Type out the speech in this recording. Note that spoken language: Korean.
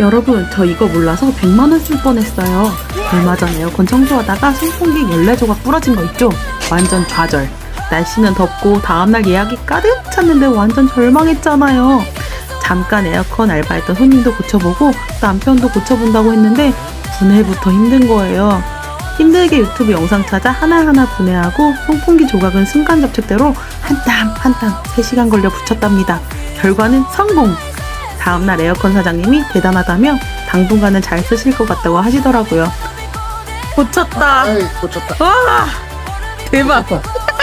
여러분, 저 이거 몰라서 100만원 쓸 뻔했어요. 얼마 전 에어컨 청소하다가 선풍기 14조각 부러진 거 있죠? 완전 좌절. 날씨는 덥고 다음날 예약이 가득 찼는데 완전 절망했잖아요. 잠깐 에어컨 알바했던 손님도 고쳐보고 남편도 고쳐본다고 했는데 분해부터 힘든 거예요. 힘들게 유튜브 영상 찾아 하나하나 분해하고 선풍기 조각은 순간 접착대로 한 땀 한 땀 3시간 걸려 붙였답니다. 결과는 성공! 다음날 에어컨 사장님이 대단하다며 당분간은 잘 쓰실 것 같다고 하시더라고요. 고쳤다. 아이, 고쳤다. 와, 대박.